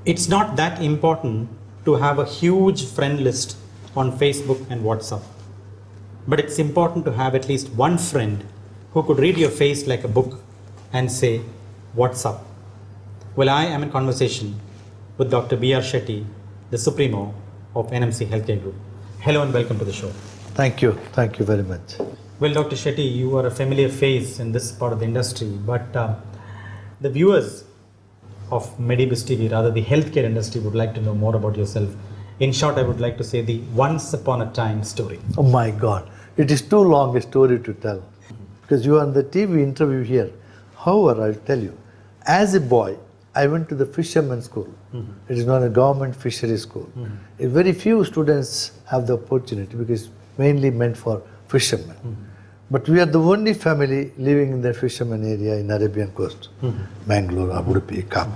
It's not that important to have a huge friend list on Facebook and WhatsApp. But it's important to have at least one friend who could read your face like a book and say, "What's up?" Well, I am in conversation with Dr. B.R. Shetty, the Supremo of NMC Healthcare Group. Hello and welcome to the show. Thank you. Thank you very much. Well, Dr. Shetty, you are a familiar face in this part of the industry, but the viewers of Medibus TV, rather the healthcare industry, would like to know more about yourself. In short, I would like to say the once upon a time story. Oh my God. It is too long a story to tell. Because you are on the TV interview here. However, I'll tell you, as a boy, I went to the fisherman's school. It is not a government fishery school. Very few students have the opportunity because it's mainly meant for fishermen. But we are the only family living in the fisherman area in Arabian coast, Mangalore, Abu Dhabi, Cap.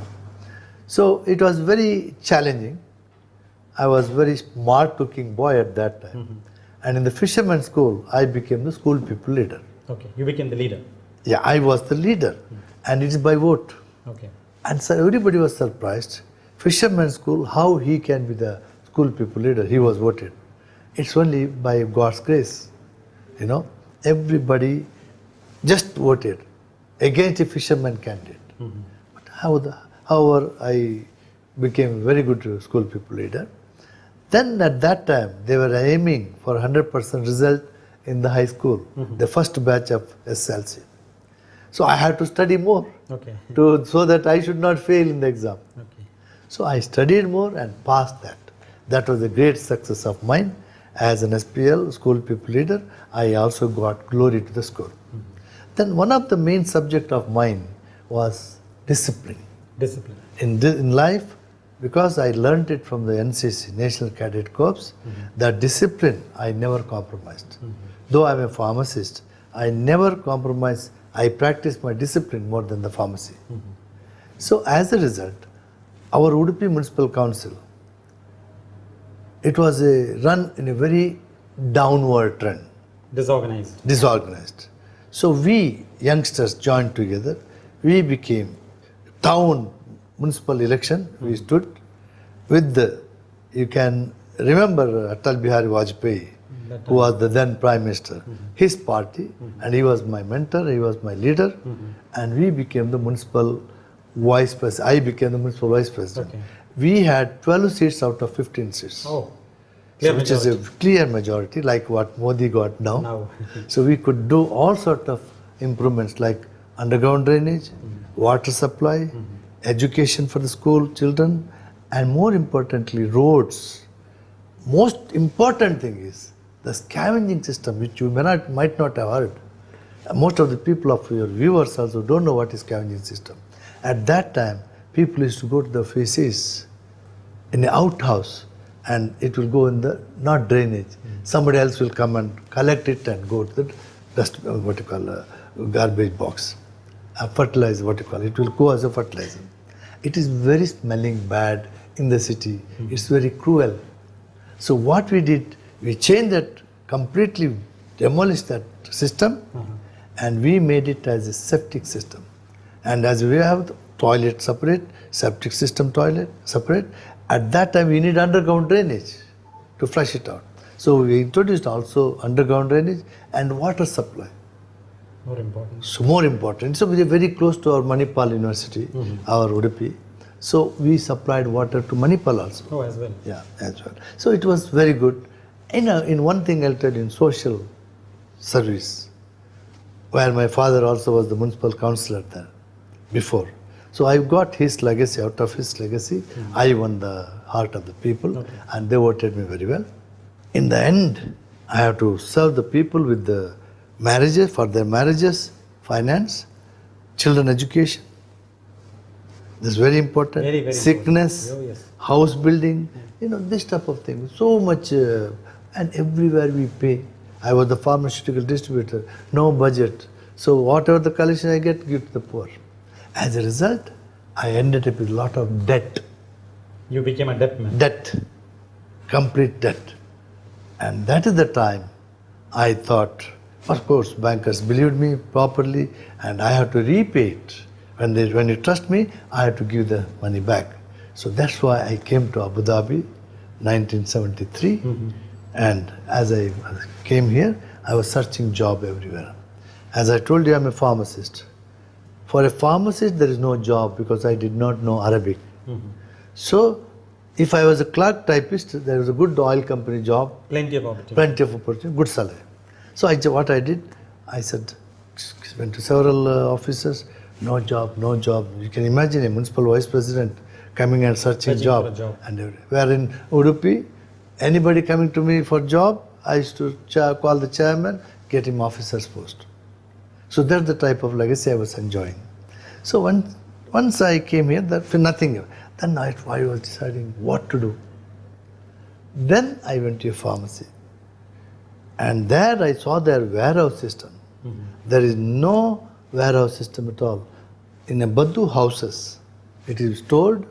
So it was very challenging. I was very smart looking boy at that time. And in the fisherman school, I became the school people leader. Okay, you became the leader. Yeah, I was the leader. And it is by vote. Okay. And so everybody was surprised. Fisherman school, how he can be the school people leader? He was voted. It's only by God's grace. You know, everybody just voted against a fisherman candidate. But however, I became a very good school people leader. Then at that time, they were aiming for 100% result in the high school, the first batch of SLC. So I had to study more so that I should not fail in the exam. So I studied more and passed that. That was a great success of mine. As an SPL, school people leader, I also got glory to the school. Then one of the main subject of mine was discipline. Discipline. In life, because I learned it from the NCC, National Cadet Corps, that discipline I never compromised. Though I'm a pharmacist, I never compromise. I practice my discipline more than the pharmacy. So as a result, our Udupi Municipal Council, it was a run in a very downward trend. Disorganized. So we youngsters joined together. We became town municipal election. We stood with the, you can remember Atal Bihari Vajpayee, who was the then Prime Minister, his party, and he was my mentor, he was my leader, and we became the municipal vice president. I became the municipal vice president. We had 12 seats out of 15 seats. Which is a clear majority, like what Modi got now. So we could do all sorts of improvements like underground drainage, water supply, education for the school children, and more importantly, roads. Most important thing is the scavenging system, which you might not have heard. Most of the people of your viewers also don't know what is scavenging system. At that time, people used to go to the feces in the outhouse, and it will go in the, not drainage. Somebody else will come and collect it and go to the dust, garbage box. Fertilizer, it will go as a fertilizer. It is very smelling bad in the city. It's very cruel. So what we did, we changed that, completely demolished that system, and we made it as a septic system. And as we have the toilet separate, septic system toilet separate, at that time we need underground drainage to flush it out. So we introduced also underground drainage and water supply. More important. So more important. So we are very close to our Manipal University, our Udupi. So we supplied water to Manipal also. Oh, as well. Yeah, as well. So it was very good. In one thing I'll tell you, in social service, where my father also was the municipal councillor there before. So I got his legacy. Out of his legacy, I won the heart of the people, and they voted me very well. In the end, I have to serve the people with the marriages, for their marriages, finance, children education. This is very important. Very sickness, important. house building, this type of thing. So much, and everywhere we pay. I was the pharmaceutical distributor, no budget. So whatever the collection I get, give to the poor. As a result, I ended up with a lot of debt. You became a debt man. Debt, complete debt. And that is the time I thought, of course, bankers believed me properly, and I have to repay it. When you trust me, I have to give the money back. So that's why I came to Abu Dhabi, 1973. And as I came here, I was searching job everywhere. As I told you, I'm a pharmacist. For a pharmacist, there is no job because I did not know Arabic. So, if I was a clerk typist, there was a good oil company job. Plenty of opportunity. Plenty of opportunity, good salary. So, what I did, I said, went to several officers, no job, no job. You can imagine a municipal vice president coming and searching job. for a job. And where in Udupi, anybody coming to me for job, I used to call the chairman, get him officer's post. So that's the type of legacy I was enjoying. So once I came here, that for nothing. Then I was deciding what to do. Then I went to a pharmacy. And there I saw their warehouse system. There is no warehouse system at all. In a Baddu houses, it is stored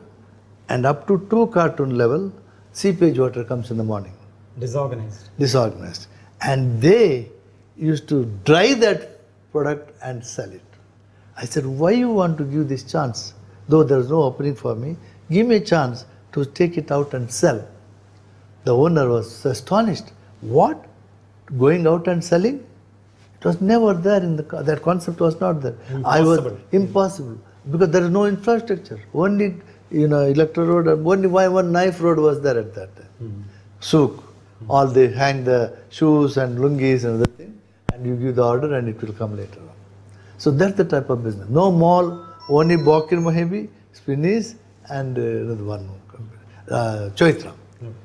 and up to 2 carton level, seepage water comes in the morning. Disorganized. And they used to dry that product and sell it. I said, why you want to give this chance? Though there is no opening for me, give me a chance to take it out and sell. The owner was astonished. What? Going out and selling? It was never there in that concept was not there. Impossible. Because there is no infrastructure. Only electro road, only one knife road was there at that time. Souk. All they hang the shoes and lungis and other thing, and you give the order and it will come later on. So that's the type of business. No mall, only Bakir Mahebi, Spinneys, and another one, Choitra.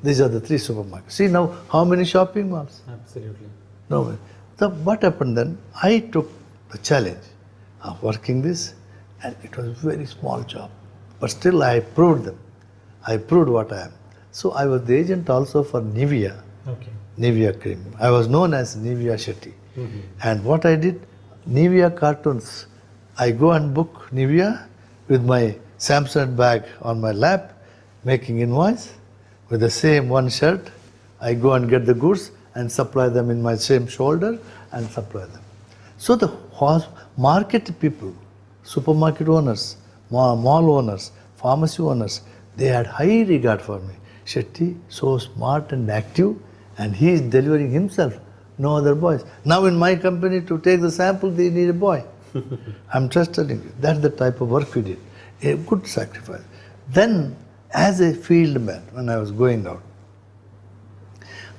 These are the 3 supermarkets. See now how many shopping malls? Absolutely. No. So what happened then? I took the challenge of working this, and it was a very small job. But still I proved them. I proved what I am. So I was the agent also for Nivea. Nivea cream. I was known as Nivea Shetty. And what I did, Nivea cartoons, I go and book Nivea with my Samsung bag on my lap, making invoice. With the same one shirt, I go and get the goods and supply them in my same shoulder and supply them. So the market people, supermarket owners, mall owners, pharmacy owners, they had high regard for me. Shetty, so smart and active, and he is delivering himself, no other boys. Now in my company, to take the sample, they need a boy. I'm just telling you, that's the type of work we did. A good sacrifice. Then, as a field man, when I was going out,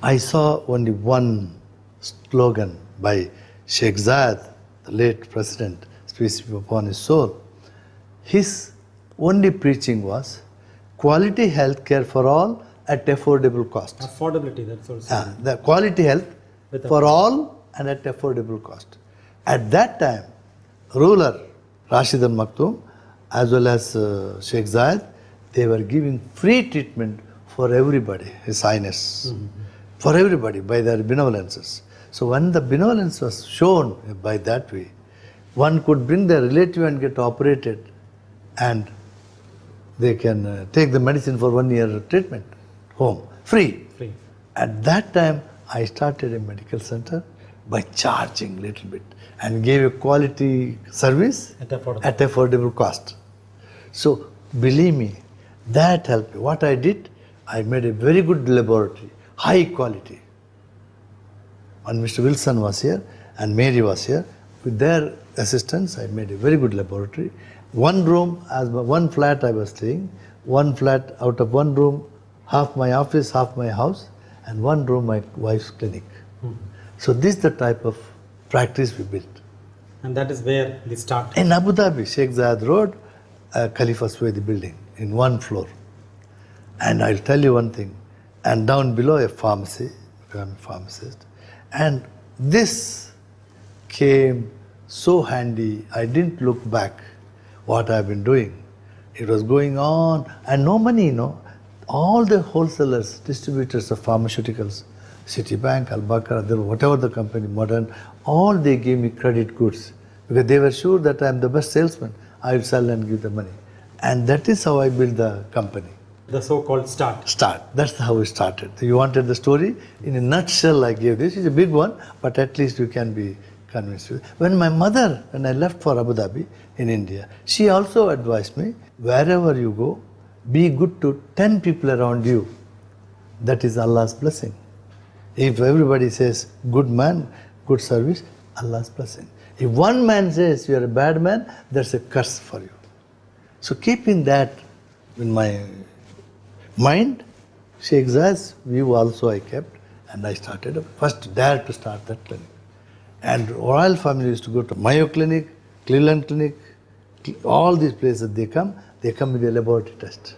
I saw only one slogan by Sheikh Zayed, the late president, peace be upon his soul. His only preaching was quality health care for all at affordable cost. Affordability, that's also. The quality health for all and at affordable cost. At that time, ruler Rashid al-Maktoum as well as Sheikh Zayed, they were giving free treatment for everybody, His Highness, for everybody by their benevolences. So when the benevolence was shown by that way, one could bring their relative and get operated, and they can take the medicine for 1 year treatment home, free. At that time, I started a medical center by charging little bit and gave a quality service at affordable cost. So believe me, that helped me. What I did, I made a very good laboratory, high quality. When Mr. Wilson was here and Mary was here, with their assistance, I made a very good laboratory. One room, as one flat I was staying, one flat out of one room, half my office, half my house, and one room my wife's clinic. So this is the type of practice we built. And that is where we start. In Abu Dhabi, Sheikh Zayed Road, Khalifa Swedi building, in one floor. And I'll tell you one thing, and down below a pharmacy, because I'm a pharmacist, and this came so handy, I didn't look back what I've been doing. It was going on, and no money, all the wholesalers, distributors of pharmaceuticals, Citibank, Al-Bakr, whatever the company, Modern, all they gave me credit goods because they were sure that I'm the best salesman. I will sell and give the money. And that is how I built the company. The so-called start. That's how it started. You wanted the story? In a nutshell, I gave this. It's a big one, but at least you can be convinced. When my mother, when I left for Abu Dhabi in India, she also advised me, wherever you go, be good to 10 people around you. That is Allah's blessing. If everybody says, good man, good service, Allah's blessing. If one man says you are a bad man, that's a curse for you. So keeping that in my mind, Sheikh Zayed's view also I kept, and I started, first dared to start that clinic. And royal family used to go to Mayo Clinic, Cleveland Clinic, all these places they come with a laboratory test.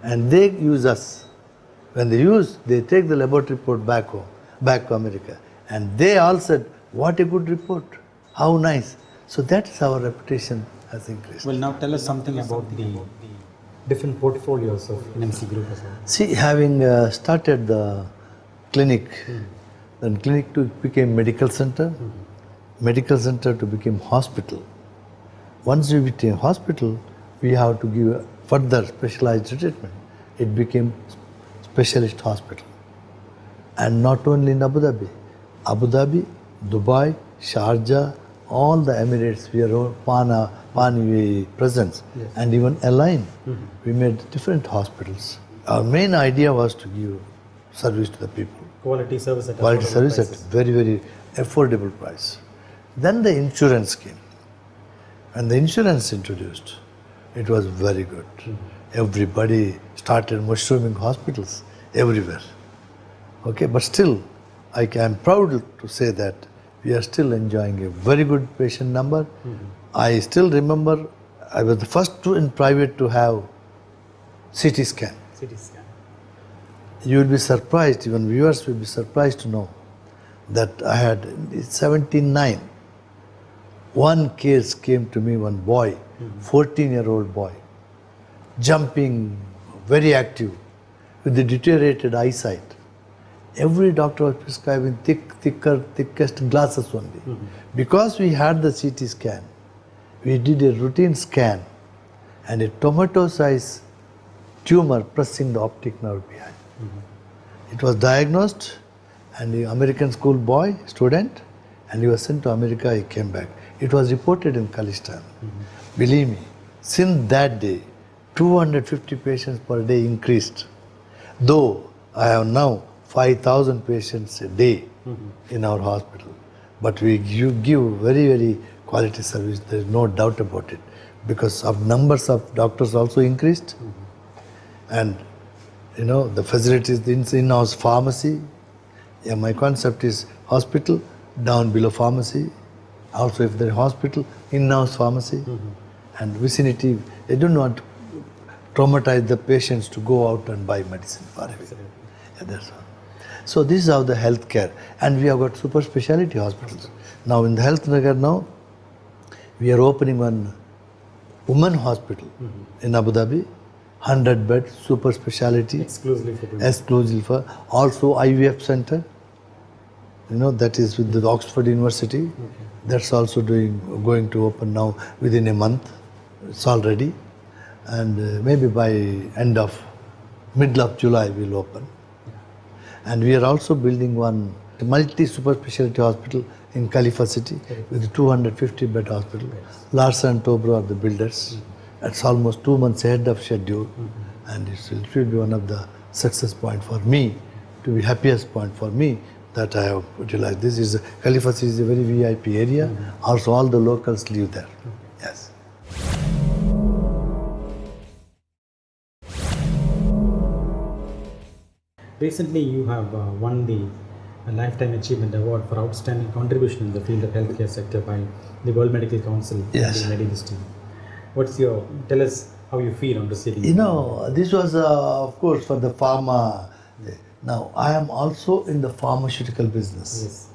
And they use us. When they use, they take the laboratory report back home, back to America. And they all said, what a good report, how nice. So that is our reputation has increased. Well, now tell us something about the different portfolios of NMC Group as well. See, having started the clinic, then clinic to became medical center, medical center to become hospital. Once we became hospital, we have to give further specialized treatment. It became specialist hospital. And not only in Abu Dhabi, Dubai, Sharjah, all the Emirates, we are Pan presence, yes. And even Align. We made different hospitals. Our main idea was to give service to the people. Quality service at very, very affordable price. Then the insurance came. And the insurance introduced, it was very good. Everybody started mushrooming hospitals everywhere. Okay, but still, I am proud to say that we are still enjoying a very good patient number. I still remember I was the first in private to have CT scan. CT scan. You will be surprised, even viewers will be surprised to know that I had in 79. One case came to me, one boy, 14-year-old boy, jumping, very active, with the deteriorated eyesight. Every doctor was prescribing thickest glasses only. Because we had the CT scan, we did a routine scan and a tomato-sized tumor pressing the optic nerve behind. It was diagnosed, and the American school boy, student, and he was sent to America, he came back. It was reported in Khalistan. Believe me, since that day, 250 patients per day increased. Though I have now 5,000 patients a day in our hospital. But we give very, very quality service, there is no doubt about it. Because of numbers of doctors also increased. And you know, the facilities, the in-house pharmacy. Yeah, my concept is hospital, down below pharmacy. Also, if there is hospital, in-house pharmacy. And vicinity, they do not traumatize the patients to go out and buy medicine far away. Yeah, that's all. So this is how the healthcare, and we have got super speciality hospitals. Now in the Health Nagar now, we are opening one women hospital in Abu Dhabi, 100 bed, super speciality. Exclusively for women. Exclusively for, also IVF center, you know, that is with the Oxford University. That's also going to open now within a month. It's all ready. And maybe by middle of July we'll open. And we are also building one multi-super specialty hospital in Khalifa City with a 250 bed hospital. Larsen & Toubro are the builders. It's almost 2 months ahead of schedule. And it will be one of the success point for me, to be happiest point for me that I have utilized. This is, Khalifa City is a very VIP area. Also all the locals live there. Yes. Recently, you have won the Lifetime Achievement Award for outstanding contribution in the field of healthcare sector by the World Medical Council. Yes. And the Medicist team. Tell us how you feel on receiving. You know, this was of course for the pharma. Now I am also in the pharmaceutical business.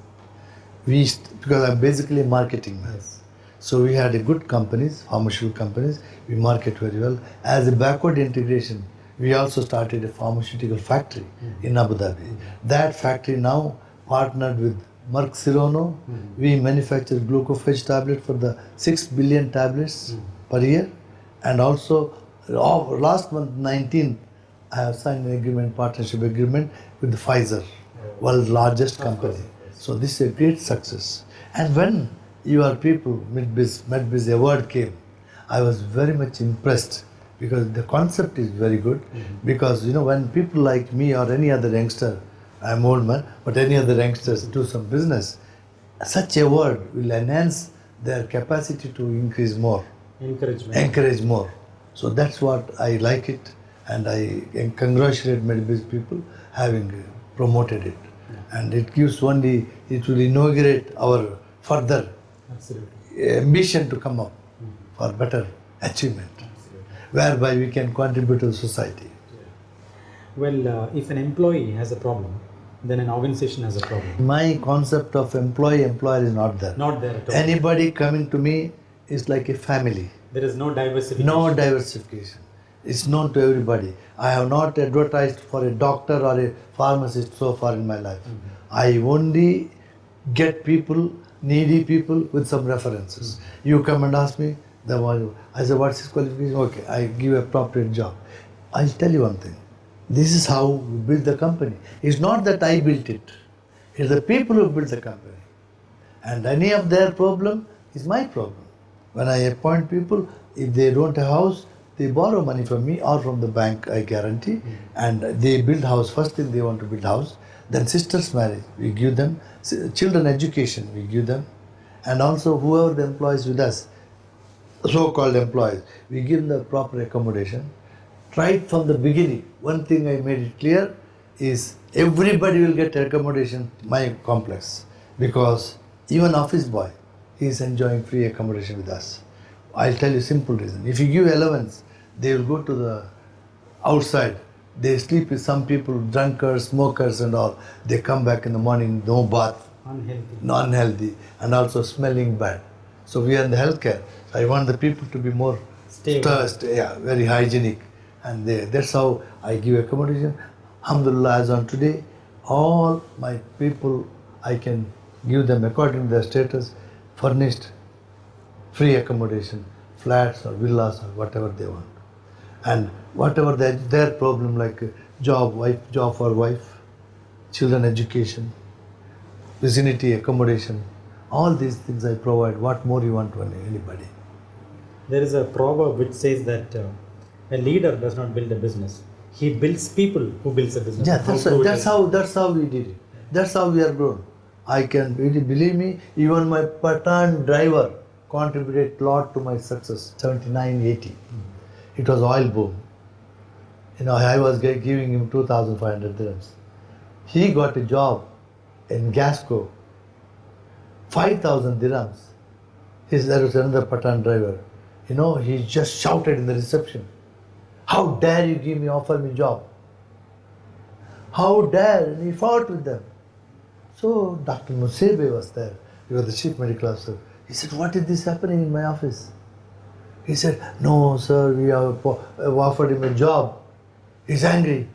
Yes. Because I'm basically a marketing man. Yes. So we had a good companies, pharmaceutical companies. We market very well. As a backward integration, we also started a pharmaceutical factory in Abu Dhabi. That factory now partnered with Merck Serono. We manufacture glucophage tablet for the 6 billion tablets per year. And also last month, 19th, I have signed an agreement, partnership agreement with Pfizer, world's largest company. So this is a great success. And when your people, Medbiz award came, I was very much impressed because the concept is very good. Because when people like me or any other youngster, I'm old man, but any other youngsters do some business, such a word will enhance their capacity to increase more, encourage more. So that's what I like it, and I congratulate Medibase people having promoted it. And it will inaugurate our further ambition to come up for better achievement, whereby we can contribute to society. Well, if an employee has a problem, then an organization has a problem. My concept of employer is not there. Not there at all. Anybody coming to me is like a family. There is no diversification. No diversification. It's known to everybody. I have not advertised for a doctor or a pharmacist so far in my life. I only get people, needy people with some references. You come and ask me, I say, what's his qualification? Okay, I give a appropriate job. I'll tell you one thing. This is how we build the company. It's not that I built it. It's the people who built the company. And any of their problem is my problem. When I appoint people, if they don't have a house, they borrow money from me or from the bank, I guarantee. And they build house. First thing they want to build house. Then sisters marriage, we give them. Children education, we give them. And also whoever the employees with us, so-called employees, we give them the proper accommodation. Right from the beginning, one thing I made it clear is everybody will get accommodation in my complex, because even office boy, he is enjoying free accommodation with us. I'll tell you simple reason. If you give allowance, they will go to the outside. They sleep with some people, drunkards, smokers and all. They come back in the morning, no bath, unhealthy, and also smelling bad. So we are in the healthcare. So I want the people to be more very hygienic. And that's how I give accommodation. Alhamdulillah, as on today, all my people, I can give them according to their status, furnished, free accommodation, flats or villas or whatever they want. And whatever their problem, like job for wife, children education, vicinity accommodation, all these things I provide. What more you want from anybody? There is a proverb which says that a leader does not build a business. He builds people who builds a business. Yeah, that's how we did it. That's how we are grown. I can really believe me, even my Pathan driver contributed a lot to my success, 79, 80. It was oil boom. I was giving him 2,500 dirhams. He got a job in Gasco, 5,000 dirhams. There was another Pathan driver. He just shouted in the reception, "How dare you offer me job? How dare?" And he fought with them. So Dr. Musebe was there. He was the chief medical officer. He said, "What is this happening in my office?" He said, "No, sir, we have offered him a job." He's angry.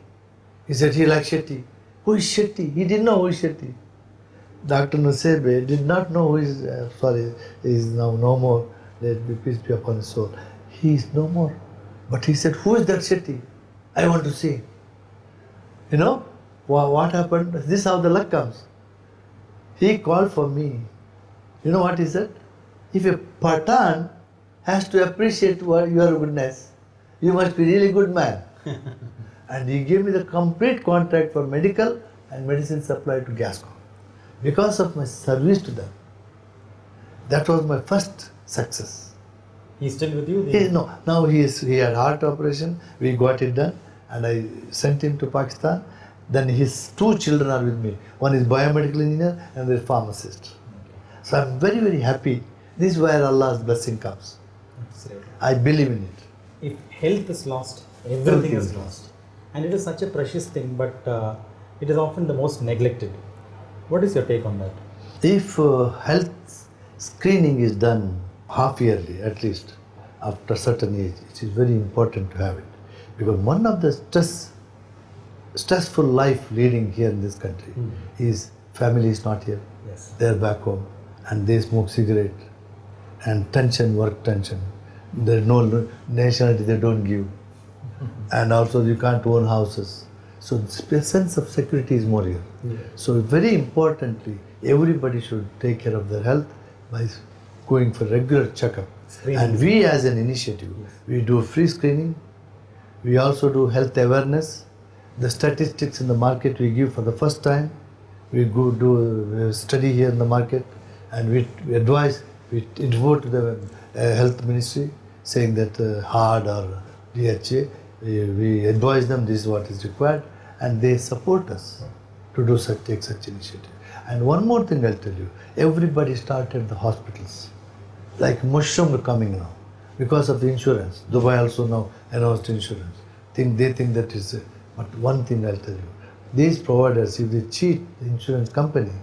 He said he likes Shetty. Who is Shetty? He didn't know who is Shetty. Dr. Musebe did not know who is, he is now no more. Let be peace be upon his soul. He is no more. But he said, "Who is that Shetty? I want to see." What happened? This is how the luck comes. He called for me. You know what he said? If a Pathan has to appreciate your goodness, you must be really good man. And he gave me the complete contract for medical and medicine supply to Gasco because of my service to them. That was my first success. He's still with you? No, now he had heart operation. We got it done, and I sent him to Pakistan. Then his two children are with me. One is biomedical engineer and the pharmacist. So I'm very, very happy. This is where Allah's blessing comes. I believe in it. If health is lost, everything is lost. And it is such a precious thing, but it is often the most neglected. What is your take on that? If health screening is done half yearly at least, after a certain age, it is very important to have it. Because one of the stressful life leading here in this country is family is not here. Yes. They are back home and they smoke cigarette and tension, work tension. There is no nationality they don't give. And also you can't own houses. So the sense of security is more here. Yeah. So very importantly, everybody should take care of their health by going for regular checkup. Screening. And we as an initiative, we do free screening We also do health awareness. The statistics in the market we give for the first time. We go do a study here in the market, and we advise, we devote to the health ministry, saying that HARD or DHA, we advise them this is what is required, and they support us to do take such initiative. And one more thing I'll tell you, everybody started the hospitals, like mushroom coming now, because of the insurance. Dubai also now announced insurance. They think that is, but one thing I'll tell you, these providers, if they cheat the insurance company,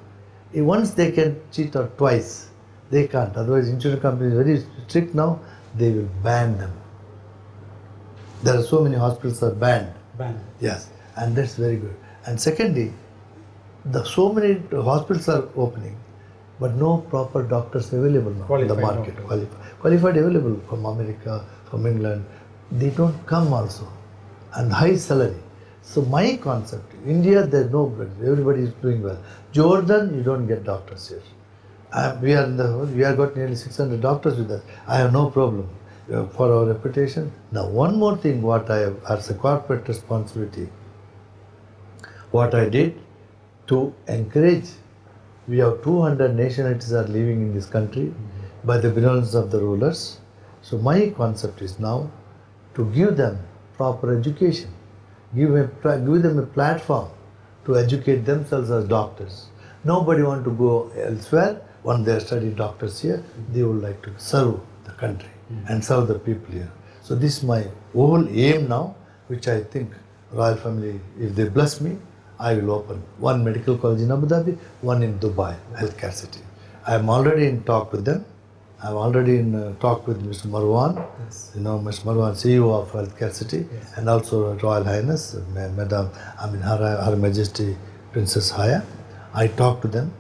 once they can cheat or twice, they can't. Otherwise, insurance company is very strict now, they will ban them. There are so many hospitals are banned. Banned. Yes, and that's very good. And secondly, so many hospitals are opening, but no proper doctors available now in the market. Qualified available from America, from England. They don't come also, and high salary. So my concept, India, there's no, everybody is doing well. Jordan, you don't get doctors here. We have got nearly 600 doctors with us. I have no problem for our reputation. Now, one more thing, what I have as a corporate responsibility, what I did to encourage, we have 200 nationalities are living in this country by the benevolence of the rulers. So my concept is now to give them proper education, give them a platform to educate themselves as doctors. Nobody want to go elsewhere. When they study doctors here, they would like to serve the country and serve the people here. So this is my whole aim now, which I think royal family, if they bless me, I will open one medical college in Abu Dhabi, one in Dubai, healthcare city. I am already in talk with them. I am already in talk with Mr. Marwan, Mr. Marwan, CEO of Healthcare City, and also Royal Highness, Madam, Her Majesty Princess Haya. I talked to them,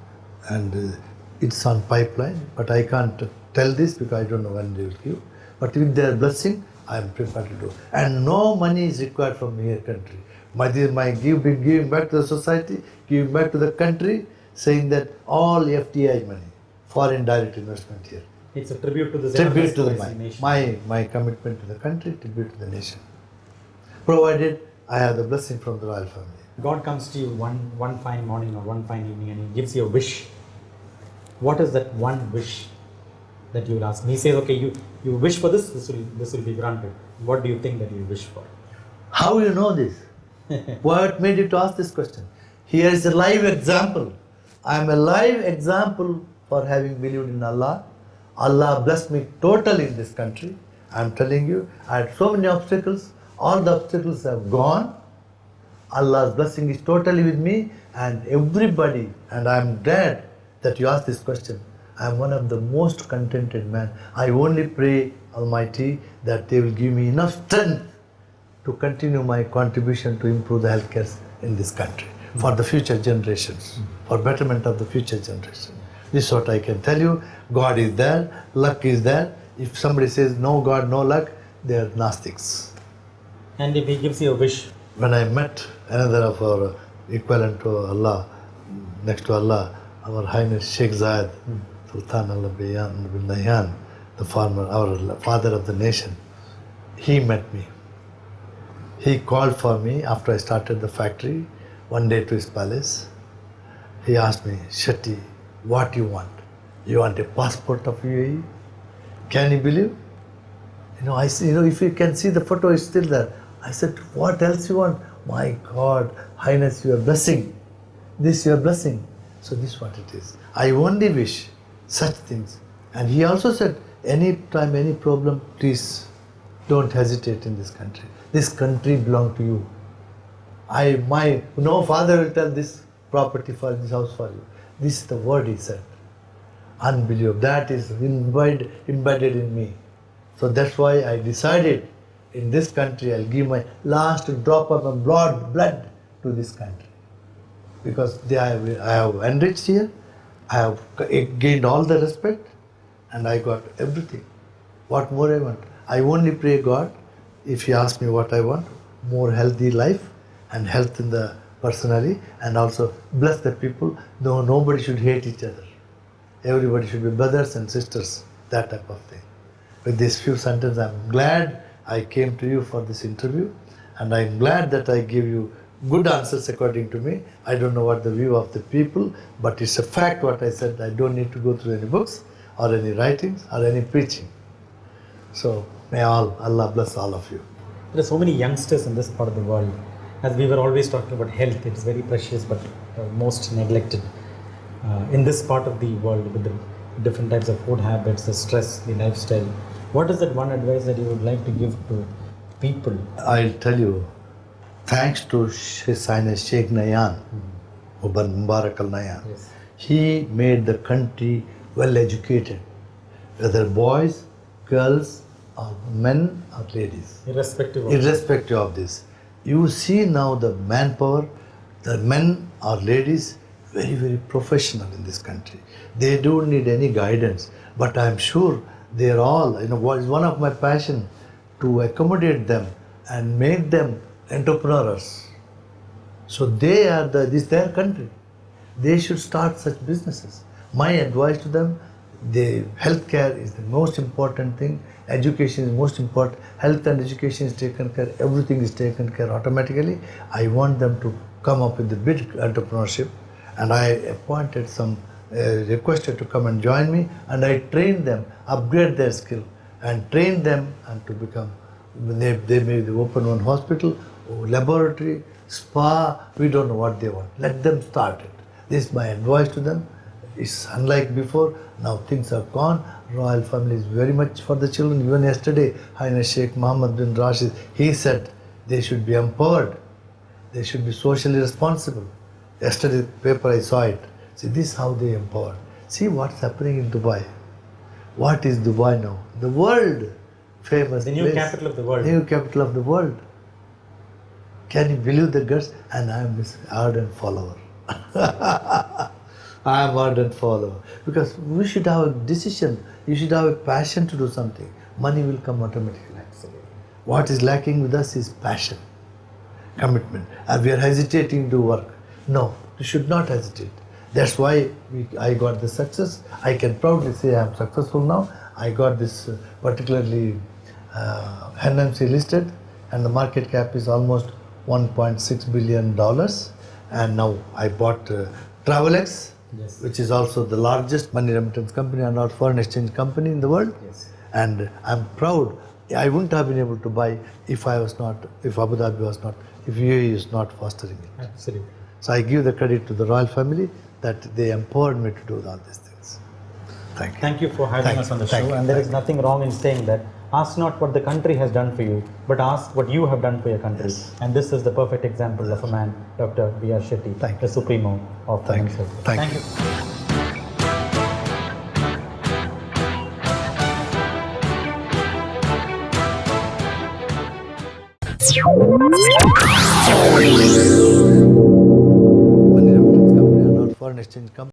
and it's on pipeline, but I can't tell this because I don't know when they will give. But with their blessing, I am prepared to do. And no money is required from here country. My giving back to the society, giving back to the country, saying that all FDI money, foreign direct investment here. It's a tribute to the nation. My commitment to the country, tribute to the nation. Provided I have the blessing from the royal family. God comes to you one fine morning or one fine evening and He gives you a wish. What is that one wish that you will ask? He says, okay, you wish for this will be granted. What do you think that you wish for? How you know this? What made you to ask this question? Here is a live example. I am a live example for having believed in Allah. Allah blessed me totally in this country. I am telling you, I had so many obstacles. All the obstacles have gone. Allah's blessing is totally with me, and everybody, and I am glad that you asked this question. I am one of the most contented men. I only pray Almighty that they will give me enough strength to continue my contribution to improve the healthcare in this country for the future generations, for betterment of the future generation. This is what I can tell you. God is there, luck is there. If somebody says no God, no luck, they are Gnostics. And if He gives you a wish? When I met another of our equivalent to Allah, next to Allah, our Highness Sheikh Zayed, Sultan Allah bin Nahyan, our father of the nation, he met me. He called for me after I started the factory, one day to his palace. He asked me, Shetty, what you want? You want a passport of UAE? Can you believe? If you can see the photo is still there. I said, what else you want? My God, Highness, your blessing. This your blessing. So this is what it is. I only wish such things. And he also said, any time, any problem, please don't hesitate in this country. This country belongs to you. No father will tell this property for this house for you. This is the word he said. Unbelievable. That is embedded in me. So that's why I decided in this country I'll give my last drop of my blood to this country. Because I have enriched here, I have gained all the respect, and I got everything. What more I want? I only pray God, if He asks me what I want, more healthy life and health in the personally, and also bless the people. No, nobody should hate each other. Everybody should be brothers and sisters, that type of thing. With these few sentences, I'm glad I came to you for this interview. And I'm glad that I give you good answers according to me. I don't know what the view of the people, but it's a fact what I said. I don't need to go through any books or any writings or any preaching. So may Allah bless all of you. There are so many youngsters in this part of the world. As we were always talking about health, it's very precious but most neglected. In this part of the world, with the different types of food habits, the stress, the lifestyle, what is that one advice that you would like to give to people? I'll tell you, thanks to Sheikh Nayan, Mubarak al Nayan, Yes. he made the country well educated, whether boys, girls, or men or ladies. Irrespective of this. You see now the manpower, the men or ladies, very, very professional in this country. They don't need any guidance, but I'm sure they're all, what is one of my passion to accommodate them and make them entrepreneurs. So they are this is their country. They should start such businesses. My advice to them, the healthcare is the most important thing. Education is most important. Health and education is taken care. Everything is taken care automatically. I want them to come up with the big entrepreneurship, and I appointed some requested to come and join me, and I train them, upgrade their skill, and train them and to become. They may open one hospital, laboratory, spa. We don't know what they want. Let them start it. This is my advice to them. It's unlike before. Now things are gone. Royal family is very much for the children. Even yesterday, Highness Sheikh Mohammed bin Rashid, he said they should be empowered. They should be socially responsible. Yesterday paper I saw it. See, this is how they empower. See what's happening in Dubai. What is Dubai now? The world famous The new place. capital of the world. New capital of the world. Can you believe the guts? And I am his ardent follower. I am ardent follower. Because we should have a decision. You should have a passion to do something. Money will come automatically. Absolutely. What is lacking with us is passion, commitment. And we are hesitating to work. No, you should not hesitate. That's why I got the success. I can proudly say I am successful now. I got this particularly NMC listed, and the market cap is almost $1.6 billion. And now I bought Travelex, Yes. which is also the largest money remittance company and our foreign exchange company in the world. Yes. And I'm proud. I wouldn't have been able to buy if Abu Dhabi was not, if UAE is not fostering it. Absolutely. So I give the credit to the royal family that they empowered me to do all these things. Thank you. Thank you for having Thank us you. on the Thank show. you. And there Thank is you. nothing wrong in saying that. Ask not what the country has done for you, but ask what you have done for your country. Yes. And this is the perfect example of a man, Dr. B.R. Shetty, Thank the you. Supremo of Thank you. Pharmaceutical. Thank you. Money remittance company and our foreign exchange company.